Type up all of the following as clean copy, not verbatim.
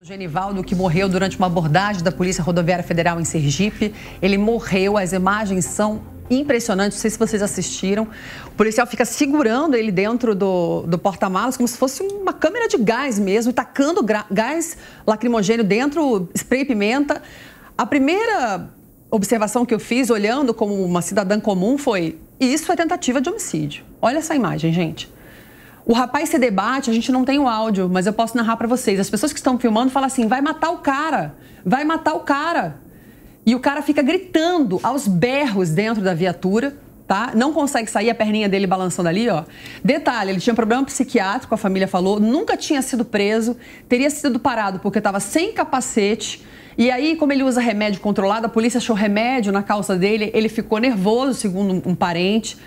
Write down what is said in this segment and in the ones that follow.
Genivaldo, que morreu durante uma abordagem da Polícia Rodoviária Federal em Sergipe. Ele morreu, as imagens são impressionantes, não sei se vocês assistiram. O policial fica segurando ele dentro do porta-malas, como se fosse uma câmera de gás mesmo, tacando gás lacrimogêneo dentro, spray pimenta. A primeira observação que eu fiz, olhando como uma cidadã comum, foi: isso é tentativa de homicídio. Olha essa imagem, gente. O rapaz se debate, a gente não tem o áudio, mas eu posso narrar para vocês. As pessoas que estão filmando falam assim: vai matar o cara, vai matar o cara. E o cara fica gritando aos berros dentro da viatura, tá? Não consegue sair, a perninha dele balançando ali, ó. Detalhe, ele tinha um problema psiquiátrico, a família falou, nunca tinha sido preso, teria sido parado porque estava sem capacete. E aí, como ele usa remédio controlado, a polícia achou remédio na calça dele, ele ficou nervoso, segundo um parente.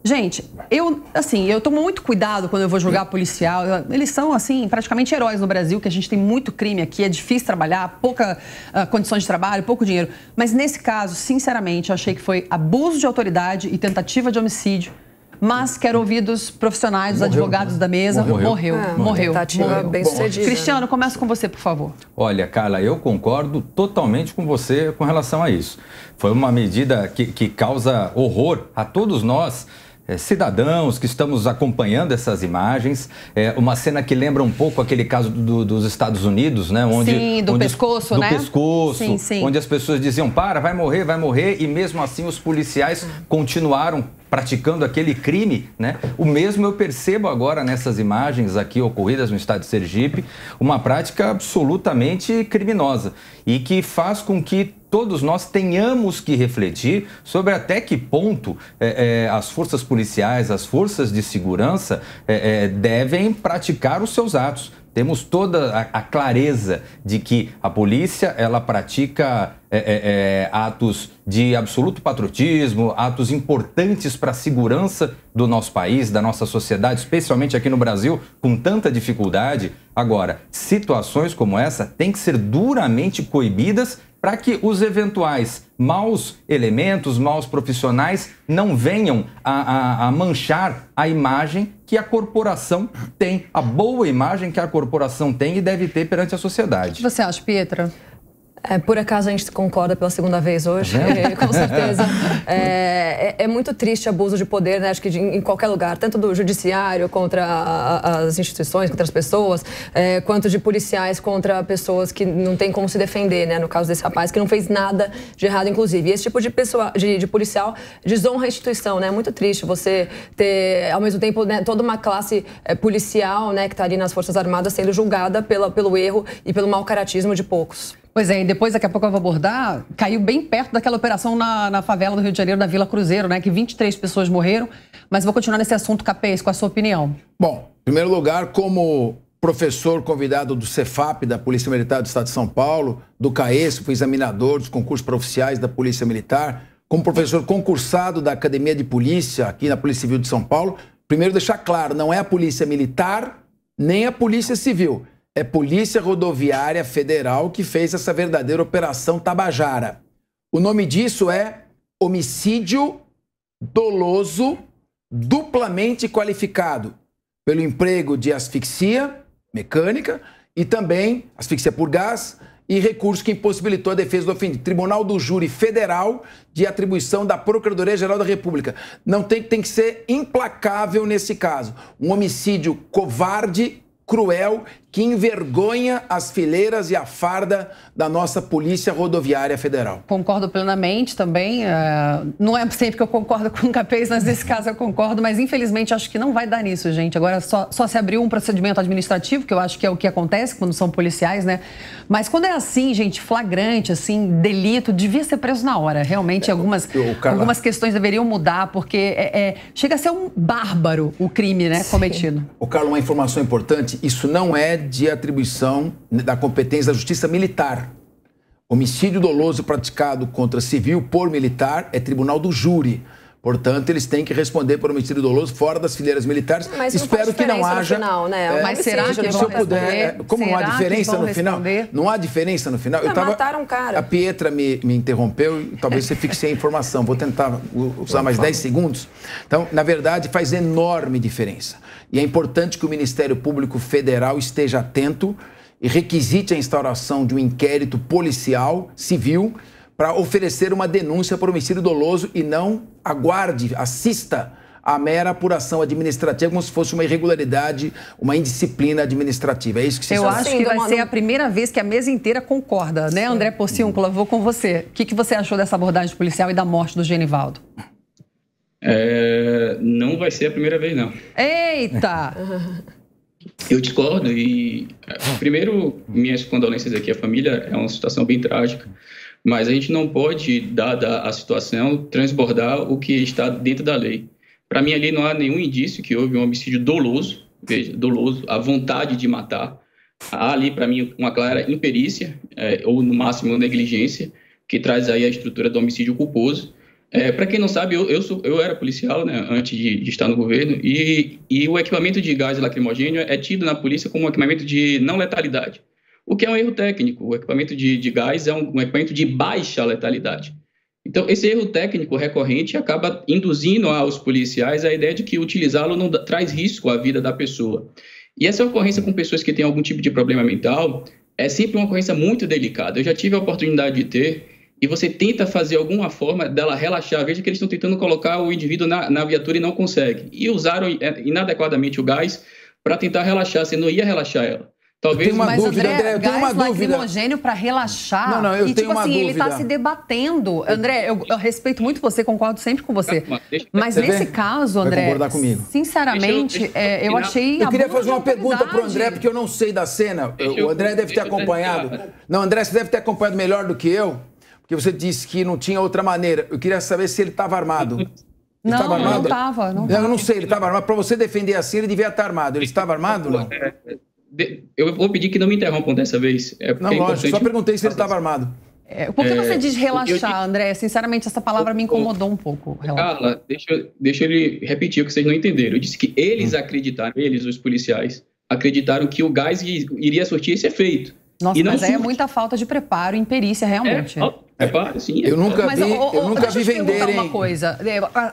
Gente, eu tomo muito cuidado quando eu vou julgar policial. Eles são, assim, praticamente heróis no Brasil, que a gente tem muito crime aqui, é difícil trabalhar, pouca condições de trabalho, pouco dinheiro. Mas nesse caso, sinceramente, eu achei que foi abuso de autoridade e tentativa de homicídio. Mas quero ouvir dos profissionais, dos advogados da mesa. Morreu. Tentativa bem sucedida. Cristiano, começo com você, por favor. Olha, Carla, eu concordo totalmente com você com relação a isso. Foi uma medida que causa horror a todos nós, cidadãos que estamos acompanhando essas imagens. Uma cena que lembra um pouco aquele caso dos Estados Unidos, né? Do pescoço, né? Do pescoço, sim. Onde as pessoas diziam: para, vai morrer, e mesmo assim os policiais continuaram praticando aquele crime, né? O mesmo eu percebo agora nessas imagens aqui ocorridas no estado de Sergipe, uma prática absolutamente criminosa e que faz com que todos nós tenhamos que refletir sobre até que ponto as forças policiais, as forças de segurança devem praticar os seus atos. Temos toda a clareza de que a polícia, ela pratica atos de absoluto patriotismo, atos importantes para a segurança do nosso país, da nossa sociedade, especialmente aqui no Brasil, com tanta dificuldade. Agora, situações como essa têm que ser duramente coibidas para que os eventuais maus elementos, maus profissionais não venham a manchar a imagem que a corporação tem, a boa imagem que a corporação tem e deve ter perante a sociedade. O que você acha, Pietra? Por acaso a gente concorda pela segunda vez hoje, com certeza. É muito triste abuso de poder, né? Acho que em qualquer lugar, tanto do judiciário contra as instituições, contra as pessoas, quanto de policiais contra pessoas que não têm como se defender, né? No caso desse rapaz, que não fez nada de errado, inclusive. E esse tipo de policial desonra a instituição, né? É muito triste você ter, ao mesmo tempo, né, toda uma classe policial, né, que está ali nas Forças Armadas sendo julgada pelo erro e pelo mau caratismo de poucos. Pois é, e depois, daqui a pouco eu vou abordar, caiu bem perto daquela operação na favela do Rio de Janeiro, na Vila Cruzeiro, né? Que 23 pessoas morreram. Mas vou continuar nesse assunto, Capês, com a sua opinião. Bom, em primeiro lugar, como professor convidado do Cefap, da Polícia Militar do Estado de São Paulo, do CAES, fui examinador dos concursos para oficiais da Polícia Militar, como professor concursado da Academia de Polícia, aqui na Polícia Civil de São Paulo, primeiro deixar claro, não é a Polícia Militar, nem a Polícia Civil. É Polícia Rodoviária Federal que fez essa verdadeira Operação Tabajara. O nome disso é homicídio doloso duplamente qualificado pelo emprego de asfixia mecânica e também asfixia por gás e recurso que impossibilitou a defesa do ofendido. Tribunal do Júri Federal de atribuição da Procuradoria-Geral da República. Tem que ser implacável nesse caso. Um homicídio covarde, cruel, que envergonha as fileiras e a farda da nossa Polícia Rodoviária Federal. Concordo plenamente também. Não é sempre que eu concordo com o Capês, mas nesse caso eu concordo, mas infelizmente acho que não vai dar nisso, gente. Agora só se abriu um procedimento administrativo, que eu acho que é o que acontece quando são policiais, né? Mas quando é assim, gente, flagrante, assim, delito, devia ser preso na hora. Realmente algumas questões deveriam mudar, porque chega a ser um bárbaro o crime, né, cometido. O Carlos, uma informação importante, isso não é de atribuição da competência da Justiça Militar. Homicídio doloso praticado contra civil por militar é tribunal do júri. Portanto, eles têm que responder por homicídio doloso fora das fileiras militares. Mas espero que não haja. Final, né? Mas será que se eu puder, como não há diferença no final? Não há diferença no final? Mataram um cara. A Pietra me interrompeu e talvez você fique sem a informação. Vou tentar usar mais 10 segundos. Então, na verdade, faz enorme diferença. E é importante que o Ministério Público Federal esteja atento e requisite a instauração de um inquérito policial civil para oferecer uma denúncia por homicídio doloso e não aguarde, assista a mera apuração administrativa como se fosse uma irregularidade, uma indisciplina administrativa. É isso que vocês Eu acho que vai ser a primeira vez que a mesa inteira concorda, né, André Porciúncula? Vou com você. O que você achou dessa abordagem policial e da morte do Genivaldo? Não vai ser a primeira vez, não. Eita! Eu discordo e, primeiro, minhas condolências aqui à família, é uma situação bem trágica, mas a gente não pode, dada a situação, transbordar o que está dentro da lei. Para mim, ali não há nenhum indício que houve um homicídio doloso, veja, doloso, a vontade de matar. Há ali, para mim, uma clara imperícia, ou no máximo negligência, que traz aí a estrutura do homicídio culposo. Para quem não sabe, eu era policial, né, antes de estar no governo, e o equipamento de gás lacrimogêneo é tido na polícia como um equipamento de não letalidade, o que é um erro técnico. O equipamento de gás é um equipamento de baixa letalidade. Então, esse erro técnico recorrente acaba induzindo aos policiais a ideia de que utilizá-lo não traz risco à vida da pessoa. E essa ocorrência com pessoas que têm algum tipo de problema mental é sempre uma ocorrência muito delicada. Eu já tive a oportunidade de ter, e você tenta fazer alguma forma dela relaxar. Veja que eles estão tentando colocar o indivíduo na viatura e não conseguem. E usaram inadequadamente o gás para tentar relaxar. Você não ia relaxar ela. Talvez mas André, eu tenho uma dúvida. Lacrimogênio para relaxar. Não, eu tenho uma dúvida. Ele está se debatendo. André, eu respeito muito você, concordo sempre com você. Mas nesse caso, André, vai concordar comigo. Sinceramente, eu achei... Eu queria fazer uma pergunta para o André, porque eu não sei da cena. O André deve ter acompanhado. Não, André, você deve ter acompanhado melhor do que eu, porque você disse que não tinha outra maneira. Eu queria saber se ele estava armado. Não estava. Eu não sei, ele estava armado. Para você defender assim, ele devia estar armado. Ele estava armado ou não? Eu vou pedir que não me interrompam dessa vez. Não, lógico, só perguntei se ele estava armado. Por que você diz relaxar, André? Sinceramente, essa palavra me incomodou um pouco. Carla, deixa ele repetir o que vocês não entenderam. Eu disse que eles acreditaram, os policiais, acreditaram que o gás iria surtir esse efeito. Nossa, mas aí é muita falta de preparo e imperícia, realmente. Sim. Eu nunca vi venderem... uma coisa.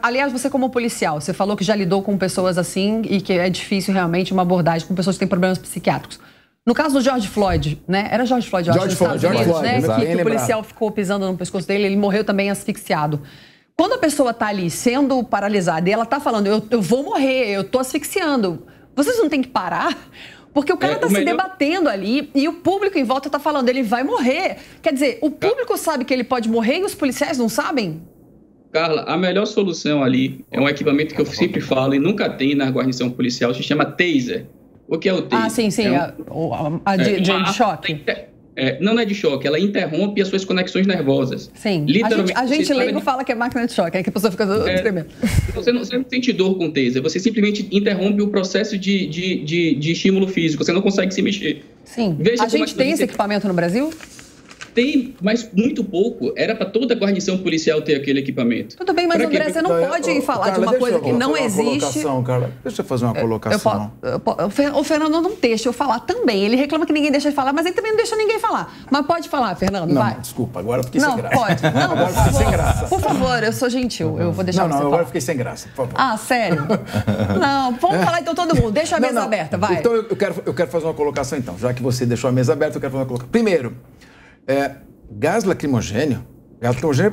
Aliás, você como policial, você falou que já lidou com pessoas assim e que é difícil realmente uma abordagem com pessoas que têm problemas psiquiátricos. No caso do George Floyd, né? Era George Floyd, eu acho, nos Estados Unidos, né? Que o policial ficou pisando no pescoço dele, ele morreu também asfixiado. Quando a pessoa está ali sendo paralisada e ela está falando, eu vou morrer, eu estou asfixiando, vocês não têm que parar? Porque o cara está se debatendo ali e o público em volta está falando, ele vai morrer. Quer dizer, o público sabe que ele pode morrer e os policiais não sabem? Carla, a melhor solução ali é um equipamento que eu sempre falo e nunca tem na guarnição policial, se chama taser. O que é o taser? Sim. De choque. Não é de choque, ela interrompe as suas conexões nervosas. Sim, a gente leigo fala que é máquina de choque, é que a pessoa fica tremendo. Você não sente dor com taser, você simplesmente interrompe o processo de estímulo físico, você não consegue se mexer. Sim, a gente tem esse equipamento no Brasil? Tem, mas muito pouco. Era para toda a guarnição policial ter aquele equipamento. Tudo bem, mas André, você não pode falar de uma coisa que não existe. Carla. Deixa eu fazer uma colocação. O Fernando não deixa eu falar também. Ele reclama que ninguém deixa ele falar, mas ele também não deixa ninguém falar. Mas pode falar, Fernando, vai. Não, desculpa, agora eu fiquei sem graça. Pode. Não, agora fiquei sem graça. Por favor, eu sou gentil. Eu vou deixar você falar. Agora eu fiquei sem graça, por favor. Ah, sério? Não, vamos falar então todo mundo. Deixa a mesa aberta, vai. Então eu quero fazer uma colocação então. Já que você deixou a mesa aberta, eu quero fazer uma colocação. Primeiro, gás lacrimogênio é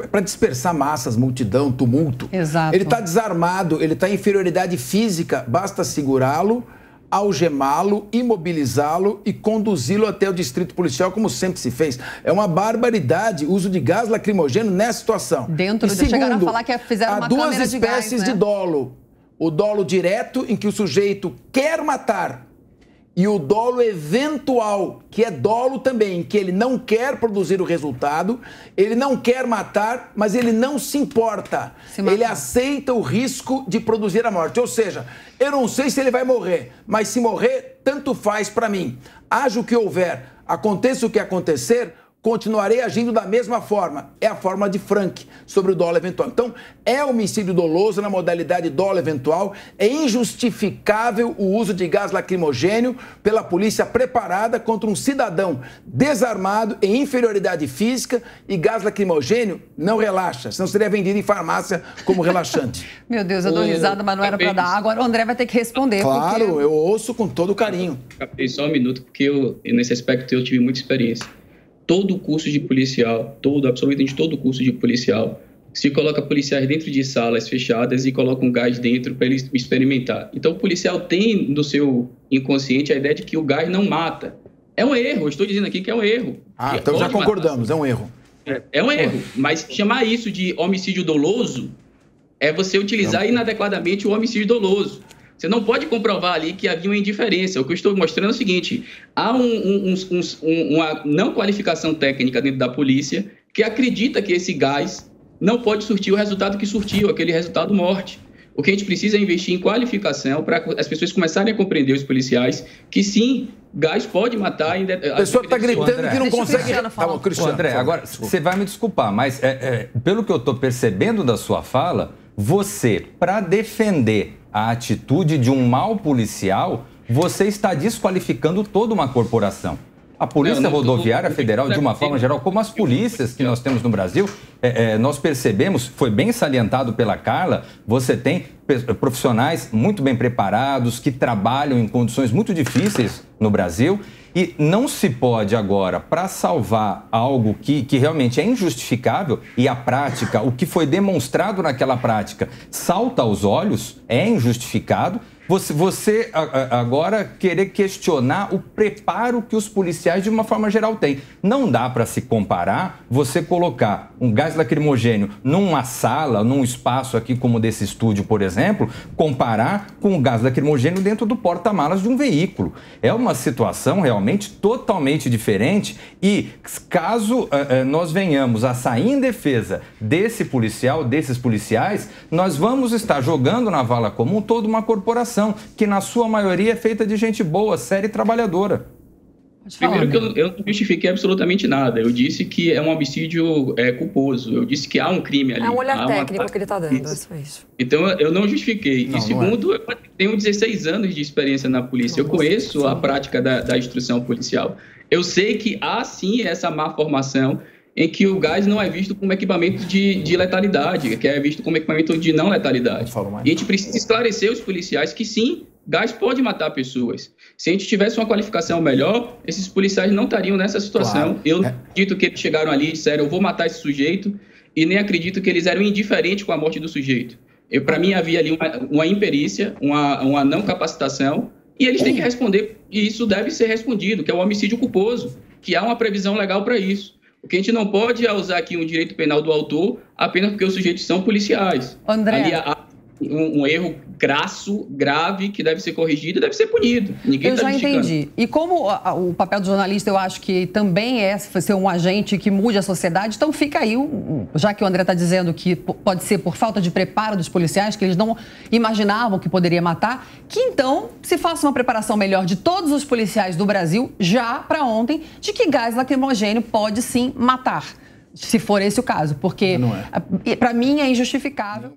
para dispersar massas, multidão, tumulto. Exato. Ele está desarmado, ele está em inferioridade física, basta segurá-lo, algemá-lo, imobilizá-lo e conduzi-lo até o distrito policial, como sempre se fez. É uma barbaridade o uso de gás lacrimogênio nessa situação. Chegaram a falar que fizeram uma câmera de gás, há duas espécies de dolo. O dolo direto, em que o sujeito quer matar, e o dolo eventual, que é dolo também, que ele não quer produzir o resultado, ele não quer matar, mas ele não se importa. Ele aceita o risco de produzir a morte. Ou seja, eu não sei se ele vai morrer, mas se morrer, tanto faz para mim. Haja o que houver, aconteça o que acontecer, continuarei agindo da mesma forma. É a forma de Frank sobre o dolo eventual. Então, é homicídio doloso na modalidade dolo eventual. É injustificável o uso de gás lacrimogênio pela polícia preparada contra um cidadão desarmado, em inferioridade física, e gás lacrimogênio não relaxa, senão seria vendido em farmácia como relaxante. Meu Deus, eu dou risada, mas não era para dar. Agora o André vai ter que responder. Claro, porque... eu ouço com todo carinho. Capei só um minuto, porque nesse aspecto eu tive muita experiência. Todo curso de policial, absolutamente todo curso de policial, se coloca policiais dentro de salas fechadas e coloca um gás dentro para ele experimentar. Então o policial tem no seu inconsciente a ideia de que o gás não mata. É um erro, eu estou dizendo aqui que é um erro. Então já concordamos, é um erro. É um erro, mas chamar isso de homicídio doloso é você utilizar inadequadamente o homicídio doloso. Você não pode comprovar ali que havia uma indiferença. O que eu estou mostrando é o seguinte: há uma não qualificação técnica dentro da polícia que acredita que esse gás não pode surtir o resultado que surtiu, aquele resultado morte. O que a gente precisa é investir em qualificação para as pessoas começarem a compreender, os policiais, que sim, gás pode matar. A pessoa está gritando que não consegue... André, agora, você vai me desculpar, mas pelo que eu estou percebendo da sua fala, você, para defender a atitude de um mau policial, você está desqualificando toda uma corporação. A Polícia Rodoviária Federal, de uma forma geral, como as polícias que nós temos no Brasil, nós percebemos, foi bem salientado pela Carla, você tem profissionais muito bem preparados, que trabalham em condições muito difíceis no Brasil, e não se pode agora, para salvar algo que realmente é injustificável, e a prática, o que foi demonstrado naquela prática, salta aos olhos, é injustificado, você agora querer questionar o preparo que os policiais, de uma forma geral, têm. Não dá para se comparar você colocar um gás lacrimogênio numa sala, num espaço aqui como desse estúdio, por exemplo, comparar com o gás lacrimogênio dentro do porta-malas de um veículo. É uma situação realmente totalmente diferente e caso nós venhamos a sair em defesa desse policial, desses policiais, nós vamos estar jogando na vala comum toda uma corporação que na sua maioria é feita de gente boa, séria e trabalhadora. Primeiro que eu não justifiquei absolutamente nada. Eu disse que é um homicídio culposo. Eu disse que há um crime ali. É um olhar técnico que ele está dando, é isso. Então, eu não justifiquei. E segundo, eu tenho 16 anos de experiência na polícia. Eu conheço a prática da instrução policial. Eu sei que há, sim, essa má formação em que o gás não é visto como equipamento de letalidade, que é visto como equipamento de não letalidade. E a gente precisa esclarecer os policiais que, sim, gás pode matar pessoas. Se a gente tivesse uma qualificação melhor, esses policiais não estariam nessa situação. Claro. Eu não acredito que eles chegaram ali e disseram, eu vou matar esse sujeito, e nem acredito que eles eram indiferentes com a morte do sujeito. Para mim, havia ali uma imperícia, uma não capacitação, e eles têm que responder, e isso deve ser respondido, que é o homicídio culposo, que há uma previsão legal para isso. O que a gente não pode é usar aqui um direito penal do autor apenas porque os sujeitos são policiais. André... Ali há um erro crasso, grave, que deve ser corrigido e deve ser punido. Ninguém eu já entendi. E como o papel do jornalista, eu acho que também é ser um agente que mude a sociedade, então fica aí, já que o André está dizendo que pode ser por falta de preparo dos policiais, que eles não imaginavam que poderia matar, que então se faça uma preparação melhor de todos os policiais do Brasil, já para ontem, de que gás lacrimogênio pode sim matar, se for esse o caso, porque para mim é injustificável.